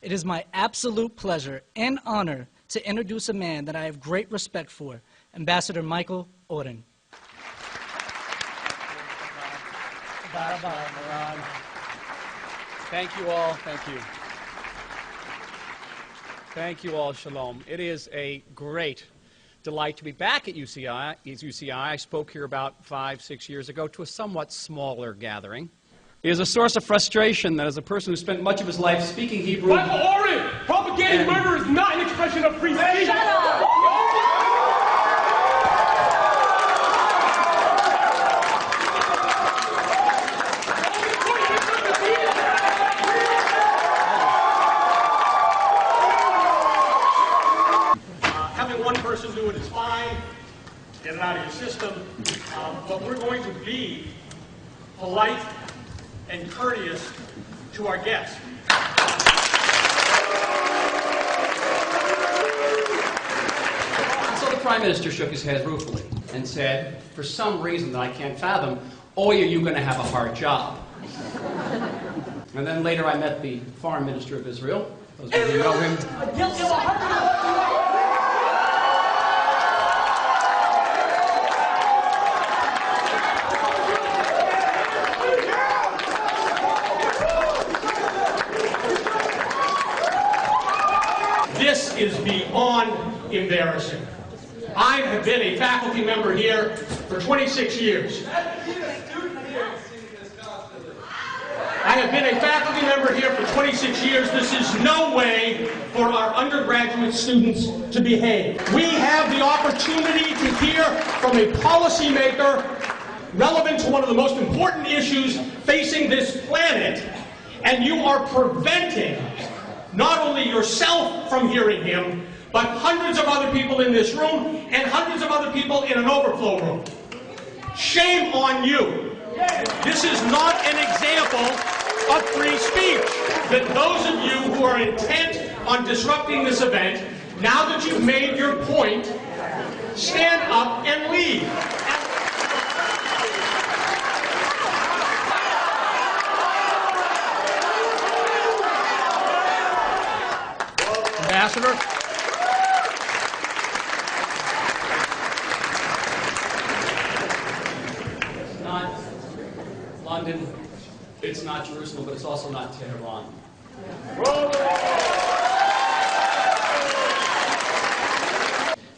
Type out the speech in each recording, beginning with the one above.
It is my absolute pleasure and honor to introduce a man that I have great respect for, Ambassador Michael Oren. Thank you all. Thank you. Thank you all. Shalom. It is a great delight to be back at UCI. I spoke here about 5-6 years ago to a somewhat smaller gathering. It is a source of frustration that as a person who spent much of his life speaking Hebrew... Michael Oren! Propagating murder is not an expression of free speech! Shut up! Having one person do it is fine. Get it out of your system. But we're going to be polite and courteous to our guests. So the Prime Minister shook his head ruefully and said, for some reason that I can't fathom, are you going to have a hard job? And then later I met the Foreign Minister of Israel. Those of you who know him. This is beyond embarrassing. I have been a faculty member here for 26 years. I have been a faculty member here for 26 years. This is no way for our undergraduate students to behave. We have the opportunity to hear from a policymaker relevant to one of the most important issues facing this planet, and you are preventing not only yourself from hearing him, but hundreds of other people in this room and hundreds of other people in an overflow room. Shame on you. This is not an example of free speech. That those of you who are intent on disrupting this event, now that you've made your point, stand up and leave. Ambassador? It's not London, it's not Jerusalem, but it's also not Tehran.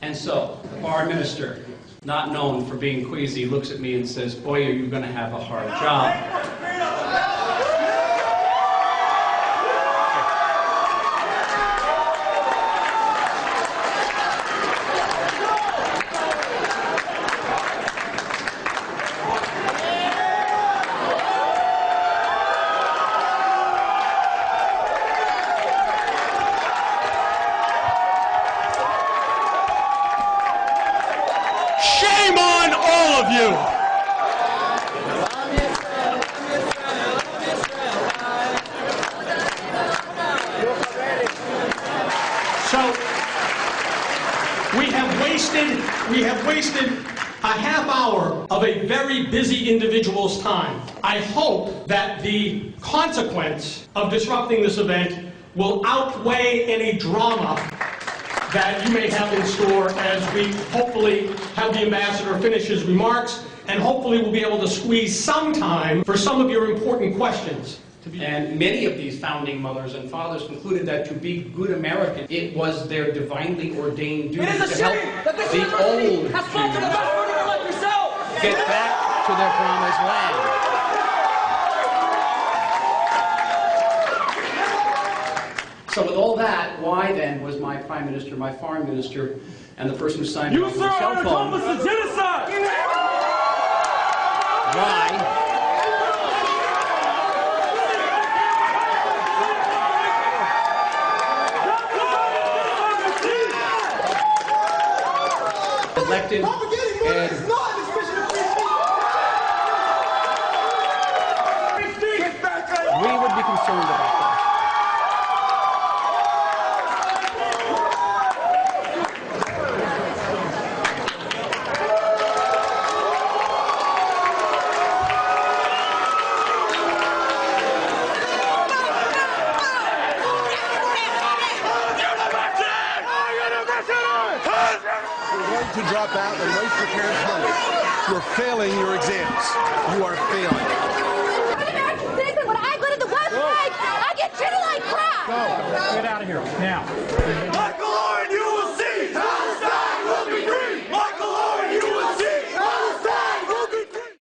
And so, the Foreign Minister, not known for being queasy, looks at me and says, boy, are you going to have a hard job. Shame on all of you! So, we have wasted a half hour of a very busy individual's time. I hope that the consequence of disrupting this event will outweigh any drama that you may have in store as we hopefully have the ambassador finish his remarks, and hopefully we'll be able to squeeze some time for some of your important questions. And many of these founding mothers and fathers concluded that to be good Americans, it was their divinely ordained duty to help the old Jews get back to their promised land. So with all that, why then was my Prime Minister, my Foreign Minister, and the person who signed You, off sir, on the cell are an phone, accomplice to genocide! why elected and we would be concerned about that. right to drop out and waste your parents' money. You're failing your exams. You are failing. I'm an American citizen. When I go to the West Bank, I get treated like crap. Go. Get out of here. Now.